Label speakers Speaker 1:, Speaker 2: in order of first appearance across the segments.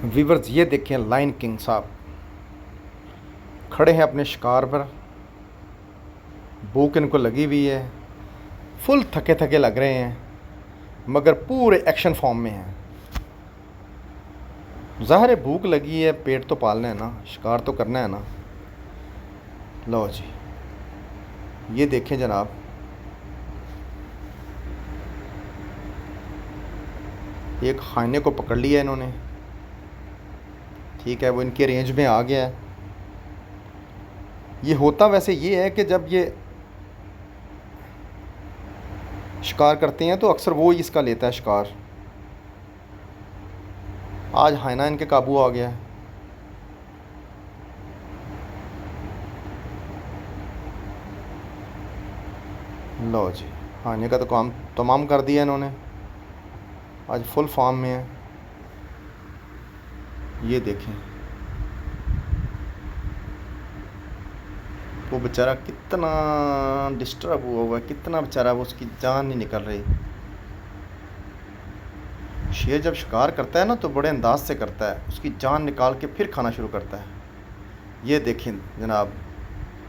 Speaker 1: Viewers ये देखें lion king साहब खड़े हैं अपने शिकार पर। भूख इनको लगी हुई है, फुल थके थके लग रहे हैं, मगर पूरे एक्शन फॉर्म में हैं। ज़ाहिर है भूख लगी है, पेट तो पालना है ना, शिकार तो करना है ना। लो जी, ये देखें जनाब, एक खाने को पकड़ लिया इन्होंने। ठीक है, वो इनके रेंज में आ गया है। ये होता वैसे ये है कि जब ये शिकार करते हैं तो अक्सर वो ही इसका लेता है शिकार। आज हाइना इनके काबू आ गया है। लो जी, हाइने का तो काम तमाम कर दिया इन्होंने, आज फुल फॉर्म में है। ये देखें, वो बेचारा कितना डिस्टर्ब हुआ हुआ है, कितना बेचारा, वो उसकी जान नहीं निकल रही। शेर जब शिकार करता है ना तो बड़े अंदाज से करता है, उसकी जान निकाल के फिर खाना शुरू करता है। ये देखें जनाब,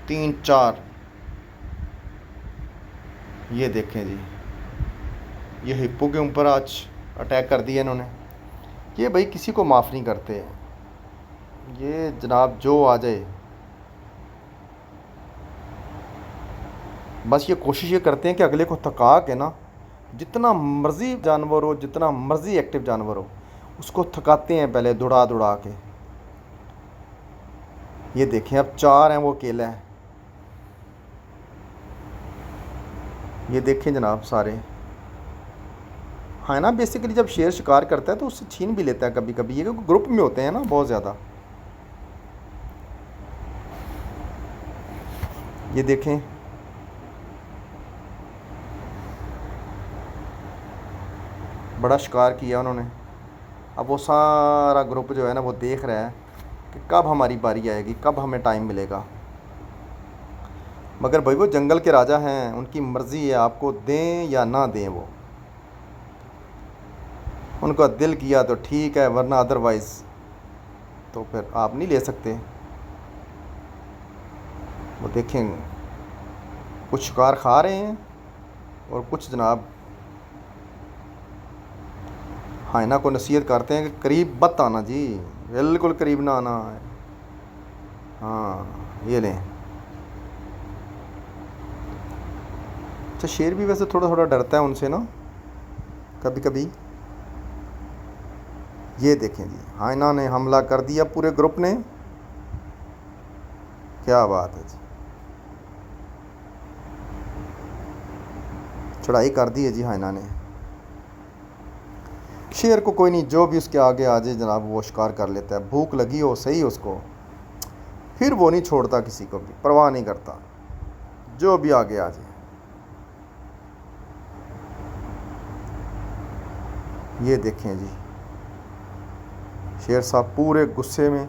Speaker 1: 3-4, ये देखें जी, ये हिप्पो के ऊपर आज अटैक कर दिया इन्होंने। ये भाई किसी को माफ़ नहीं करते, ये जनाब जो आ जाए, बस ये कोशिश ये करते हैं कि अगले को थका के ना, जितना मर्ज़ी जानवर हो, जितना मर्ज़ी एक्टिव जानवर हो, उसको थकाते हैं पहले दौड़ा दौड़ा के। ये देखें, अब 4 हैं, वो अकेला है। ये देखें जनाब सारे। हाँ ना, बेसिकली जब शेर शिकार करता है तो उससे छीन भी लेता है कभी कभी, ये क्योंकि ग्रुप में होते हैं ना बहुत ज़्यादा। ये देखें, बड़ा शिकार किया उन्होंने। अब वो सारा ग्रुप जो है ना, वो देख रहा है कि कब हमारी बारी आएगी, कब हमें टाइम मिलेगा। मगर भाई वो जंगल के राजा हैं, उनकी मर्ज़ी है, आपको दें या ना दें। वो उनका दिल किया तो ठीक है, वरना अदरवाइज़ तो फिर आप नहीं ले सकते। वो देखें, कुछ शिकार खा रहे हैं और कुछ जनाब हाइना को नसीहत करते हैं कि करीब मत आना जी, बिल्कुल करीब ना आना है। हाँ, ये लें। अच्छा, शेर भी वैसे थोड़ा थोड़ा डरता है उनसे ना कभी कभी। ये देखें जी, हाइना ने हमला कर दिया पूरे ग्रुप ने। क्या बात है जी, चढ़ाई कर दी है जी हाइना ने। शेर को कोई नहीं, जो भी उसके आगे आ जाए जनाब वो शिकार कर लेता है। भूख लगी हो सही उसको, फिर वो नहीं छोड़ता, किसी को भी परवाह नहीं करता, जो भी आगे आ जाए। ये देखें जी, शेर साहब पूरे गुस्से में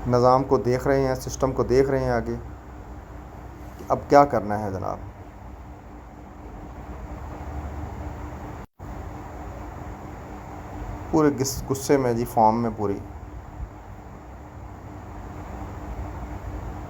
Speaker 1: निज़ाम को देख रहे हैं, सिस्टम को देख रहे हैं आगे कि अब क्या करना है जनाब। पूरे गुस्से में जी, फॉर्म में पूरी।